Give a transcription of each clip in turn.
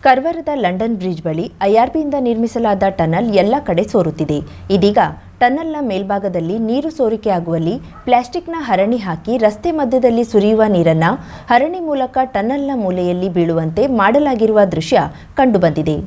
ಕಾರವಾರದ London bridge ಬಳಿ ಐಆರ್ಬಿಯಿಂದ ನಿರ್ಮಿಸಲಾದ ಟನಲ್ ಎಲ್ಲ ಕಡೆ ಸೋರುತ್ತಿದೆ. ಇದೀಗ ಟನಲ್ನ ಮೇಲ್ಭಾಗದಲ್ಲಿ ನೀರು ಸೋರಿಕೆಯಾಗುವಲ್ಲಿ ಪ್ಲಾಸ್ಟಿಕ್ನ ಹರಣಿ ಹಾಕಿ ರಸ್ತೆ ಮಧ್ಯದಲ್ಲಿ ಸುರಿಯುವ ನೀರನ್ನು ಹರಣಿ ಮೂಲಕ ಟನಲ್ನ ಮೂಲೆಯಲ್ಲಿ ಬೀಳುವಂತೆ ಮಾಡಲಾಗಿರುವ ದೃಶ್ಯ ಕಂಡುಬಂದಿದೆ.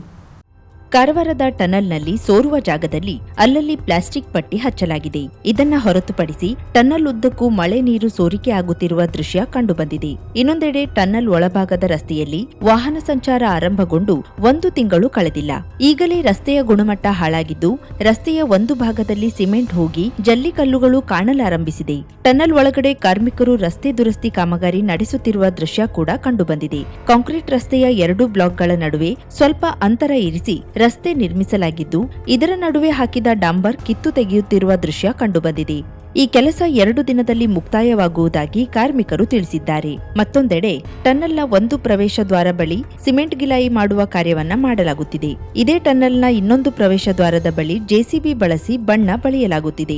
ಕಾರವಾರದ ಟನಲ್ನಲ್ಲಿ ಸೋರುವ ಜಾಗದಲ್ಲಿ ಅಲ್ಲಲ್ಲಿ ಪ್ಲಾಸ್ಟಿಕ್ ಪಟ್ಟಿ ಹಚ್ಚಲಾಗಿದೆ. ಇದನ್ನ ಹೊರತುಪಡಿಸಿ ಟನಲ್ ಉದ್ದಕ್ಕೂ ಮಳೆ ನೀರು ಸೋರಿಕೆ ಆಗುತ್ತಿರುವ ದೃಶ್ಯ ಕಂಡುಬಂದಿದೆ. ಇನ್ನೊಂದೆಡೆ ಟನಲ್ ಒಳಭಾಗದ ರಸ್ತೆಯಲ್ಲಿ ವಾಹನ ಸಂಚಾರ ಆರಂಭಗೊಂಡು 1 ತಿಂಗಳು ಕಳೆದಿಲ್ಲ. ಈಗಲೇ ರಸ್ತೆಯ ಗುಣಮಟ್ಟ ಹಾಳಾಗಿದ್ದು, ರಸ್ತೆಯ ಒಂದು ಭಾಗದಲ್ಲಿ ಸಿಮೆಂಟ್ ಹೋಗಿ ಜಲ್ಲಿಕಲ್ಲುಗಳು ಕಾಣಲಾರಂಭಿಸಿದೆ. ಟನಲ್ ಒಳಗಡೆ ಕಾರ್ಮಿಕರು ರಸ್ತೆ ದುರಸ್ತಿ ಕಾಮಗಾರಿ ನಡೆಸುತ್ತಿರುವ ದೃಶ್ಯ ಕೂಡ ಕಂಡುಬಂದಿದೆ. ಕಾಂಕ್ರೀಟ್ ರಸ್ತೆಯ 2 ಬ್ಲಾಕ್ಗಳ ನಡುವೆ ಸ್ವಲ್ಪ ಅಂತರ ಇರಿಸಿ ರಸ್ತೆ ನಿರ್ಮಿಸಲಾಗಿದ್ದು, ಇದರ ನಡುವೆ ಹಾಕಿದ ಡಾಂಬರ್ ಕಿತ್ತು ತೆಗೆಯುತ್ತಿರುವ ದೃಶ್ಯ ಕಂಡುಬಂದಿದೆ. ಈ ಕೆಲಸ 2 ದಿನದಲ್ಲಿ ಮುಕ್ತಾಯವಾಗುವುದಾಗಿ ಕಾರ್ಮಿಕರು ತಿಳಿಸಿದ್ದಾರೆ. ಮತ್ತೊಂದೆಡೆ ಟನಲ್ನ ಒಂದು ಪ್ರವೇಶ ದ್ವಾರ ಬಳಿ ಸಿಮೆಂಟ್ ಗಿಲಾಯಿ ಮಾಡುವ ಕಾರ್ಯವನ್ನ ಮಾಡಲಾಗುತ್ತಿದೆ. ಇದೇ ಟನಲ್ನ ಇನ್ನೊಂದು ಪ್ರವೇಶ ದ್ವಾರದ ಬಳಿ ಜೆಸಿಬಿ ಬಳಸಿ ಬಣ್ಣ ಬಳಿಯಲಾಗುತ್ತಿದೆ.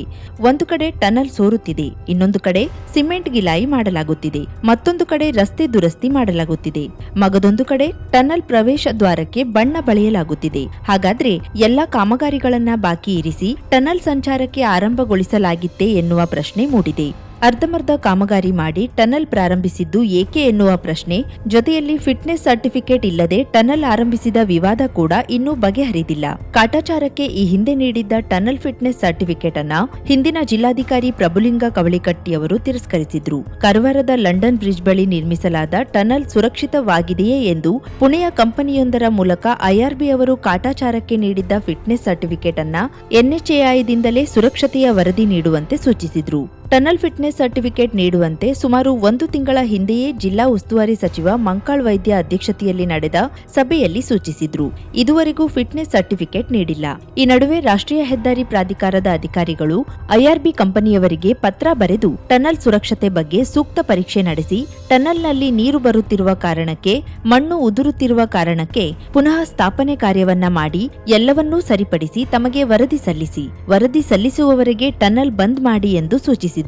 ಒಂದು ಕಡೆ ಟನಲ್ ಸೋರುತ್ತಿದೆ, ಇನ್ನೊಂದು ಕಡೆ ಸಿಮೆಂಟ್ ಗಿಲಾಯಿ ಮಾಡಲಾಗುತ್ತಿದೆ, ಮತ್ತೊಂದು ಕಡೆ ರಸ್ತೆ ದುರಸ್ತಿ ಮಾಡಲಾಗುತ್ತಿದೆ, ಮಗದೊಂದು ಕಡೆ ಟನಲ್ ಪ್ರವೇಶ ದ್ವಾರಕ್ಕೆ ಬಣ್ಣ ಬಳಿಯಲಾಗುತ್ತಿದೆ. ಹಾಗಾದ್ರೆ ಎಲ್ಲಾ ಕಾಮಗಾರಿಗಳನ್ನ ಬಾಕಿ ಇರಿಸಿ ಟನಲ್ ಸಂಚಾರಕ್ಕೆ ಆರಂಭಗೊಳಿಸಲಾಗಿತ್ತೆ ಎನ್ನುವ ಪ್ರಶ್ನೆ ಮೂಡಿದೆ. ಅರ್ಧಮರ್ಧ ಕಾಮಗಾರಿ ಮಾಡಿ ಟನಲ್ ಪ್ರಾರಂಭಿಸಿದ್ದು ಏಕೆ ಎನ್ನುವ ಪ್ರಶ್ನೆ ಜೊತೆಯಲ್ಲಿ ಫಿಟ್ನೆಸ್ ಸರ್ಟಿಫಿಕೇಟ್ ಇಲ್ಲದೆ ಟನಲ್ ಆರಂಭಿಸಿದ ವಿವಾದ ಕೂಡ ಇನ್ನೂ ಬಗೆಹರಿದಿಲ್ಲ. ಕಾಟಾಚಾರಕ್ಕೆ ಈ ಹಿಂದೆ ನೀಡಿದ್ದ ಟನಲ್ ಫಿಟ್ನೆಸ್ ಸರ್ಟಿಫಿಕೇಟ್ ಅನ್ನ ಹಿಂದಿನ ಜಿಲ್ಲಾಧಿಕಾರಿ ಪ್ರಭುಲಿಂಗ ಕವಳಿಕಟ್ಟಿಯವರು ತಿರಸ್ಕರಿಸಿದ್ರು. ಕಾರವಾರದ ಲಂಡನ್ ಬ್ರಿಡ್ಜ್ ಬಳಿ ನಿರ್ಮಿಸಲಾದ ಟನಲ್ ಸುರಕ್ಷಿತವಾಗಿದೆಯೇ ಎಂದು ಪುಣೆಯ ಕಂಪನಿಯೊಂದರ ಮೂಲಕ ಐಆರ್ಬಿ ಅವರು ಕಾಟಾಚಾರಕ್ಕೆ ನೀಡಿದ್ದ ಫಿಟ್ನೆಸ್ ಸರ್ಟಿಫಿಕೇಟ್ ಅನ್ನ ಎನ್ಎಚ್ಎಐದಿಂದಲೇ ಸುರಕ್ಷತೆಯ ವರದಿ ನೀಡುವಂತೆ ಸೂಚಿಸಿದ್ರು. ಟನಲ್ ಫಿಟ್ನೆಸ್ ಸರ್ಟಿಫಿಕೇಟ್ ನೀಡುವಂತೆ ಸುಮಾರು 1 ತಿಂಗಳ ಹಿಂದೆಯೇ ಜಿಲ್ಲಾ ಉಸ್ತುವಾರಿ ಸಚಿವ ಮಂಕಾಳ್ ವೈದ್ಯ ಅಧ್ಯಕ್ಷತೆಯಲ್ಲಿ ನಡೆದ ಸಭೆಯಲ್ಲಿ ಸೂಚಿಸಿದ್ರು. ಇದುವರೆಗೂ ಫಿಟ್ನೆಸ್ ಸರ್ಟಿಫಿಕೇಟ್ ನೀಡಿಲ್ಲ. ಈ ನಡುವೆ ರಾಷ್ಟ್ರೀಯ ಹೆದ್ದಾರಿ ಪ್ರಾಧಿಕಾರದ ಅಧಿಕಾರಿಗಳು ಐಆರ್ಬಿ ಕಂಪನಿಯವರಿಗೆ ಪತ್ರ ಬರೆದು ಟನಲ್ ಸುರಕ್ಷತೆ ಬಗ್ಗೆ ಸೂಕ್ತ ಪರೀಕ್ಷೆ ನಡೆಸಿ ಟನಲ್ನಲ್ಲಿ ನೀರು ಬರುತ್ತಿರುವ ಕಾರಣಕ್ಕೆ, ಮಣ್ಣು ಉದುರುತ್ತಿರುವ ಕಾರಣಕ್ಕೆ ಪುನಃ ಸ್ಥಾಪನೆ ಕಾರ್ಯವನ್ನ ಮಾಡಿ ಎಲ್ಲವನ್ನೂ ಸರಿಪಡಿಸಿ ತಮಗೆ ವರದಿ ಸಲ್ಲಿಸಿ, ವರದಿ ಸಲ್ಲಿಸುವವರೆಗೆ ಟನಲ್ ಬಂದ್ ಮಾಡಿ ಎಂದು ಸೂಚಿಸಿದರು.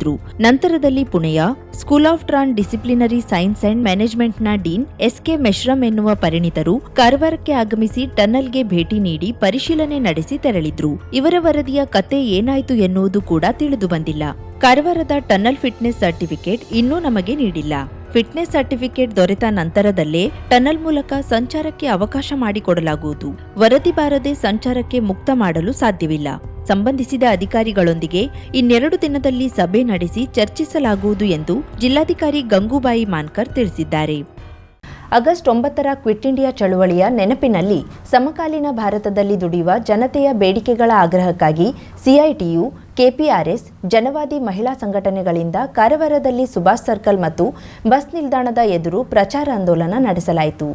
ನಂತರದಲ್ಲಿ ಪುಣೆಯ school of transdisciplinary science and ಮ್ಯಾನೇಜ್ಮೆಂಟ್ನ ಡೀನ್ ಎಸ್ಕೆ ಮೆಶ್ರಮ್ ಎನ್ನುವ ಪರಿಣಿತರು ಕಾರವಾರಕ್ಕೆ ಆಗಮಿಸಿ ಟನಲ್ಗೆ ಭೇಟಿ ನೀಡಿ ಪರಿಶೀಲನೆ ನಡೆಸಿ ತೆರಳಿದ್ರು. ಇವರ ವರದಿಯ ಕತೆ ಏನಾಯ್ತು ಎನ್ನುವುದು ಕೂಡ ತಿಳಿದು ಬಂದಿಲ್ಲ. ಕಾರವಾರದ ಟನಲ್ ಫಿಟ್ನೆಸ್ ಸರ್ಟಿಫಿಕೇಟ್ ಇನ್ನೂ ನಮಗೆ ನೀಡಿಲ್ಲ. ಫಿಟ್ನೆಸ್ ಸರ್ಟಿಫಿಕೇಟ್ ದೊರೆತ ನಂತರದಲ್ಲೇ ಟನಲ್ ಮೂಲಕ ಸಂಚಾರಕ್ಕೆ ಅವಕಾಶ ಮಾಡಿಕೊಡಲಾಗುವುದು. ವರದಿ ಬಾರದೆ ಸಂಚಾರಕ್ಕೆ ಮುಕ್ತ ಮಾಡಲು ಸಾಧ್ಯವಿಲ್ಲ. ಸಂಬಂಧಿಸಿದ ಅಧಿಕಾರಿಗಳೊಂದಿಗೆ ಇನ್ನೆರಡು ದಿನದಲ್ಲಿ ಸಭೆ ನಡೆಸಿ ಚರ್ಚಿಸಲಾಗುವುದು ಎಂದು ಜಿಲ್ಲಾಧಿಕಾರಿ ಗಂಗೂಬಾಯಿ ಮಾನ್ಕರ್ ತಿಳಿಸಿದ್ದಾರೆ. ಆಗಸ್ಟ್ 9ರ ಕ್ವಿಟ್ ಇಂಡಿಯಾ ಚಳವಳಿಯ ನೆನಪಿನಲ್ಲಿ ಸಮಕಾಲೀನ ಭಾರತದಲ್ಲಿ ದುಡಿಯುವ ಜನತೆಯ ಬೇಡಿಕೆಗಳ ಆಗ್ರಹಕ್ಕಾಗಿ ಸಿಐಟಿಯು, ಕೆಪಿಆರ್ಎಸ್, ಜನವಾದಿ ಮಹಿಳಾ ಸಂಘಟನೆಗಳಿಂದ ಕಾರವಾರದಲ್ಲಿ ಸುಭಾಷ್ ಸರ್ಕಲ್ ಮತ್ತು ಬಸ್ ನಿಲ್ದಾಣದ ಎದುರು ಪ್ರಚಾರ ಆಂದೋಲನ ನಡೆಸಲಾಯಿತು.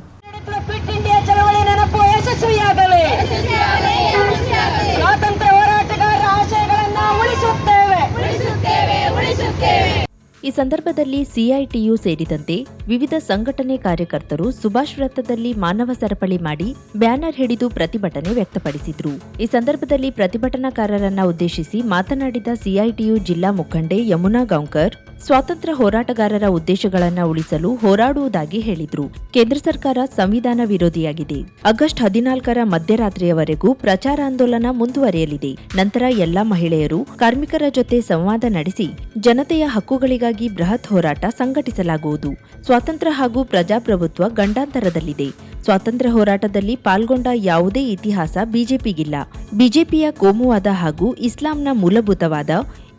ಈ ಸಂದರ್ಭದಲ್ಲಿ ಸಿಐಟಿಯು ಸೇರಿದಂತೆ ವಿವಿಧ ಸಂಘಟನೆ ಕಾರ್ಯಕರ್ತರು ಸುಭಾಷ್ ವೃತ್ತದಲ್ಲಿ ಮಾನವ ಸರಪಳಿ ಮಾಡಿ ಬ್ಯಾನರ್ ಹಿಡಿದು ಪ್ರತಿಭಟನೆ ವ್ಯಕ್ತಪಡಿಸಿದ್ರು. ಈ ಸಂದರ್ಭದಲ್ಲಿ ಪ್ರತಿಭಟನಾಕಾರರನ್ನ ಉದ್ದೇಶಿಸಿ ಮಾತನಾಡಿದ ಸಿಐಟಿಯು ಜಿಲ್ಲಾ ಮುಖಂಡೆ ಯಮುನಾ ಗೌಂಕರ್, ಸ್ವಾತಂತ್ರ್ಯ ಹೋರಾಟಗಾರರ ಉದ್ದೇಶಗಳನ್ನು ಉಳಿಸಲು ಹೋರಾಡುವುದಾಗಿ ಹೇಳಿದ್ರು. ಕೇಂದ್ರ ಸರ್ಕಾರ ಸಂವಿಧಾನ ವಿರೋಧಿಯಾಗಿದೆ. ಆಗಸ್ಟ್ 14ರ ಮಧ್ಯರಾತ್ರಿಯವರೆಗೂ ಪ್ರಚಾರಾಂದೋಲನ ಮುಂದುವರಿಯಲಿದೆ. ನಂತರ ಎಲ್ಲಾ ಮಹಿಳೆಯರು ಕಾರ್ಮಿಕರ ಜೊತೆ ಸಂವಾದ ನಡೆಸಿ ಜನತೆಯ ಹಕ್ಕುಗಳಿಗಾಗಿ ಬೃಹತ್ ಹೋರಾಟ ಸಂಘಟಿಸಲಾಗುವುದು. ಸ್ವಾತಂತ್ರ್ಯ ಹಾಗೂ ಪ್ರಜಾಪ್ರಭುತ್ವ ಗಂಡಾಂತರದಲ್ಲಿದೆ. ಸ್ವಾತಂತ್ರ್ಯ ಹೋರಾಟದಲ್ಲಿ ಪಾಲ್ಗೊಂಡ ಯಾವುದೇ ಇತಿಹಾಸ ಬಿಜೆಪಿಗಿಲ್ಲ. ಬಿಜೆಪಿಯ ಕೋಮುವಾದ ಹಾಗೂ ಇಸ್ಲಾಂನ ಮೂಲಭೂತವಾದ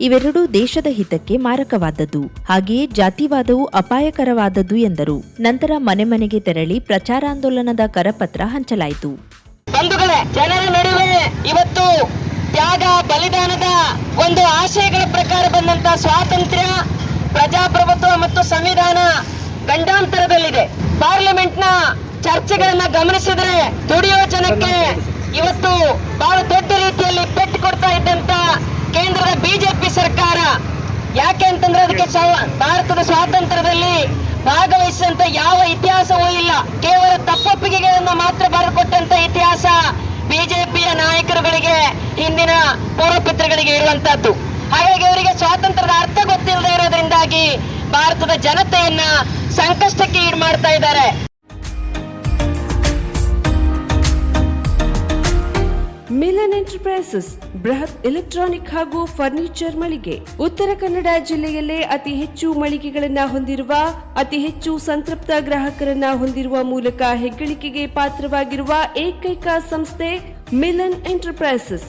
ಇವೆರಡೂ ದೇಶದ ಹಿತಕ್ಕೆ ಮಾರಕವಾದದ್ದು. ಹಾಗೆಯೇ ಜಾತಿವಾದವು ಅಪಾಯಕರವಾದದ್ದು ಎಂದರು. ನಂತರ ಮನೆ ಮನೆಗೆ ತೆರಳಿ ಪ್ರಚಾರಾಂದೋಲನದ ಕರಪತ್ರ ಹಂಚಲಾಯಿತು. ಬಂಧುಗಳೇ, ಜನರ ನಡುವೆ ಇವತ್ತು ತ್ಯಾಗ ಬಲಿದಾನದ ಒಂದು ಆಶಯಗಳ ಪ್ರಕಾರ ಬಂದಂತ ಸ್ವಾತಂತ್ರ್ಯ, ಪ್ರಜಾಪ್ರಭುತ್ವ ಮತ್ತು ಸಂವಿಧಾನ ಗಂಡಾಂತರದಲ್ಲಿದೆ. ಪಾರ್ಲಿಮೆಂಟ್ನ ಚರ್ಚೆಗಳನ್ನ ಗಮನಿಸಿದ್ರೆ ದುಡಿಯೋ ಜನಕ್ಕೆ ಇವತ್ತು ಬಹಳ ದೊಡ್ಡ ರೀತಿಯಲ್ಲಿ ಪೆಟ್ಟು ಕೊಡ್ತಾ ಇದ್ದಂತ ಕೇಂದ್ರದ ಬಿಜೆಪಿ ಸರ್ಕಾರ. ಯಾಕೆ ಅಂತಂದ್ರೆ ಅದಕ್ಕೆ ಭಾರತದ ಸ್ವಾತಂತ್ರ್ಯದಲ್ಲಿ ಭಾಗವಹಿಸಿದಂತ ಯಾವ ಇತಿಹಾಸವೂ ಇಲ್ಲ. ಕೇವಲ ತಪ್ಪೊಪ್ಪಿಗೆಗಳನ್ನು ಮಾತ್ರ ಬರೆಕೊಟ್ಟಂತ ಇತಿಹಾಸ ಬಿಜೆಪಿಯ ನಾಯಕರುಗಳಿಗೆ, ಹಿಂದಿನ ಪೂರ್ವಪಿತೃಗಳಿಗೆ ಇರುವಂತದ್ದು. ಹಾಗಾಗಿ ಅವರಿಗೆ ಸ್ವಾತಂತ್ರ್ಯದ ಅರ್ಥ ಗೊತ್ತಿಲ್ಲದೆ ಇರೋದ್ರಿಂದಾಗಿ ಭಾರತದ ಜನತೆಯನ್ನ ಸಂಕಷ್ಟಕ್ಕೆ ಈಡು ಮಾಡ್ತಾ ಇದ್ದಾರೆ. ಎಂಟರ್ಪ್ರೈಸಸ್ ಬೃಹತ್ ಎಲೆಕ್ಟ್ರಾನಿಕ್ ಹಾಗೂ ಫರ್ನಿಚರ್ ಮಳಿಗೆ. ಉತ್ತರ ಕನ್ನಡ ಜಿಲ್ಲೆಯಲ್ಲೇ ಅತಿ ಹೆಚ್ಚು ಮಳಿಗೆಗಳನ್ನ ಹೊಂದಿರುವ, ಅತಿ ಹೆಚ್ಚು ಸಂತೃಪ್ತ ಗ್ರಾಹಕರನ್ನ ಹೊಂದಿರುವ ಮೂಲಕ ಹೆಗ್ಗಳಿಕೆಗೆ ಪಾತ್ರವಾಗಿರುವ ಏಕೈಕ ಸಂಸ್ಥೆ ಮಿಲನ್ ಎಂಟರ್ಪ್ರೈಸಸ್.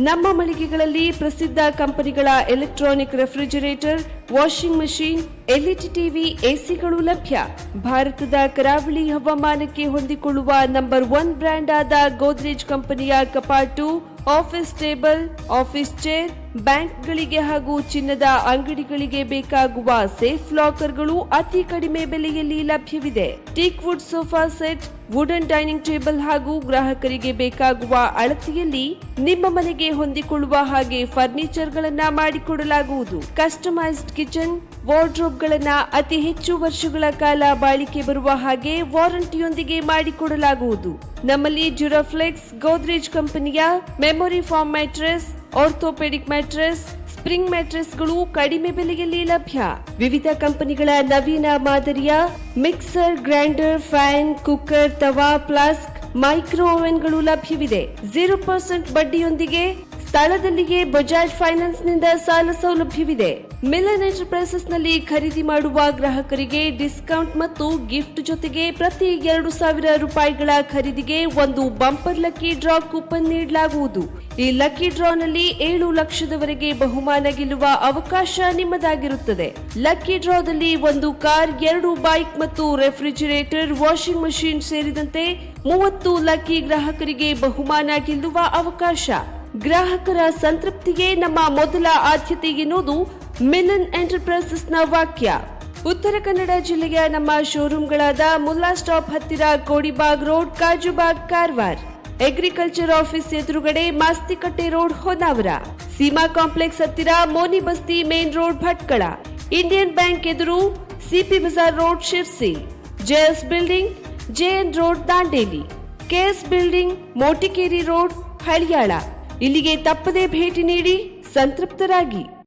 ನಮ್ಮ ಮಳಿಗೆಗಳಲ್ಲಿ ಪ್ರಸಿದ್ಧ ಕಂಪನಿಗಳ electronic refrigerator, washing machine, LED TV, ಎಸಿಗಳು ಲಭ್ಯ. ಭಾರತದ ಕರಾವಳಿ ಹವಾಮಾನಕ್ಕೆ ಹೊಂದಿಕೊಳ್ಳುವ ನಂಬರ್ 1 ಬ್ರ್ಯಾಂಡ್ ಆದ ಗೋದ್ರೇಜ್ ಕಂಪನಿಯ ಕಪಾಟು, ಆಫೀಸ್ ಟೇಬಲ್, ಆಫೀಸ್ ಚೇರ್, ಬ್ಯಾಂಕ್ಗಳಿಗೆ ಹಾಗೂ ಚಿನ್ನದ ಅಂಗಡಿಗಳಿಗೆ ಬೇಕಾಗುವ ಸೇಫ್ ಲಾಕರ್ಗಳು ಅತಿ ಕಡಿಮೆ ಬೆಲೆಯಲ್ಲಿ ಲಭ್ಯವಿದೆ. Teak wood sofa set, wooden dining table ಹಾಗೂ ಗ್ರಾಹಕರಿಗೆ ಬೇಕಾಗುವ ಅಳತೆಯಲ್ಲಿ ನಿಮ್ಮ ಮನೆಗೆ ಹೊಂದಿಕೊಳ್ಳುವ ಹಾಗೆ ಫರ್ನಿಚರ್ ಗಳನ್ನ ಮಾಡಿಕೊಡಲಾಗುವುದು. ಕಸ್ಟಮೈಸ್ಡ್ ಕಿಚನ್, ವಾರ್ಡ್ರೋಬ್ ಗಳನ್ನ ಅತಿ ಹೆಚ್ಚು ವರ್ಷಗಳ ಕಾಲ ಬಾಳಿಕೆ ಬರುವ ಹಾಗೆ ವಾರಂಟಿಯೊಂದಿಗೆ ಮಾಡಿಕೊಡಲಾಗುವುದು. ನಮ್ಮಲ್ಲಿ ಡ್ಯೂರಾಫ್ಲೆಕ್ಸ್, ಗೋದ್ರೇಜ್ ಕಂಪನಿಯ memory foam mattress, orthopedic mattress, spring ಮ್ಯಾಟ್ರೆಸ್ಗಳು ಕಡಿಮೆ ಬೆಲೆಯಲ್ಲಿ ಲಭ್ಯ. ವಿವಿಧ ಕಂಪನಿಗಳ ನವೀನ ಮಾದರಿಯ ಮಿಕ್ಸರ್, ಗ್ರೈಂಡರ್, ಫ್ಯಾನ್, ಕುಕ್ಕರ್, ತವಾ, ಫ್ಲಾಸ್ಕ್, ಮೈಕ್ರೋ ಓವೆನ್ಗಳು ಲಭ್ಯವಿದೆ. 0% ಬಡ್ಡಿಯೊಂದಿಗೆ ಸ್ಥಳದಲ್ಲಿಯೇ ಬಜಾಜ್ ಫೈನಾನ್ಸ್ ನಿಂದ ಸಾಲ ಸೌಲಭ್ಯವಿದೆ. ಮಿಲನ್ ಎಂಟರ್ಪ್ರೈಸಸ್ ನಲ್ಲಿ ಖರೀದಿ ಮಾಡುವ ಗ್ರಾಹಕರಿಗೆ ಡಿಸ್ಕೌಂಟ್ ಮತ್ತು ಗಿಫ್ಟ್ ಜೊತೆಗೆ ಪ್ರತಿ 2,000 ರೂಪಾಯಿಗಳ ಖರೀದಿಗೆ ಒಂದು ಬಂಪರ್ ಲಕ್ಕಿ ಡ್ರಾ ಕೂಪನ್ ನೀಡಲಾಗುವುದು. ಈ ಲಕ್ಕಿ ಡ್ರಾ ನಲ್ಲಿ 7 ಲಕ್ಷದವರೆಗೆ ಬಹುಮಾನ ಗೆಲ್ಲುವ ಅವಕಾಶ ನಿಮ್ಮದಾಗಿರುತ್ತದೆ. ಲಕ್ಕಿ ಡ್ರಾದಲ್ಲಿ 1 ಕಾರ್, 2 ಬೈಕ್ ಮತ್ತು ರೆಫ್ರಿಜರೇಟರ್, ವಾಷಿಂಗ್ ಮಷೀನ್ ಸೇರಿದಂತೆ 30 ಲಕ್ಕಿ ಗ್ರಾಹಕರಿಗೆ ಬಹುಮಾನ ಗೆಲ್ಲುವ ಅವಕಾಶ. ಗ್ರಾಹಕರ ಸಂತೃಪ್ತಿಗೆ ನಮ್ಮ ಮೊದಲ ಆದ್ಯತೆ ಎನ್ನುವುದು ಮಿಲನ್ ಎಂಟರ್ಪ್ರೈಸಸ್ ನ ವಾಕ್ಯ. ಉತ್ತರ ಕನ್ನಡ ಜಿಲ್ಲೆಯ ನಮ್ಮ ಶೋರೂಮ್ಗಳಾದ ಮುಲ್ಲಾ ಸ್ಟಾಪ್ ಹತ್ತಿರ Kodibag road, Kajubag, Karwar. Agriculture office ಎದುರುಗಡೆ ಮಾಸ್ತಿಕಟ್ಟೆ ರೋಡ್, ಹೊನ್ನಾವರ. ಸೀಮಾ ಕಾಂಪ್ಲೆಕ್ಸ್ ಹತ್ತಿರ Moni Basti main road, Bhatkal. Indian bank ಎದುರು CP Bazar road, Sirsi. JS building, JN road, Dandeli. KS building, Motikeri road, Haliyal. ಇಲ್ಲಿಗೆ ತಪ್ಪದೇ ಭೇಟಿ ನೀಡಿ ಸಂತೃಪ್ತರಾಗಿ.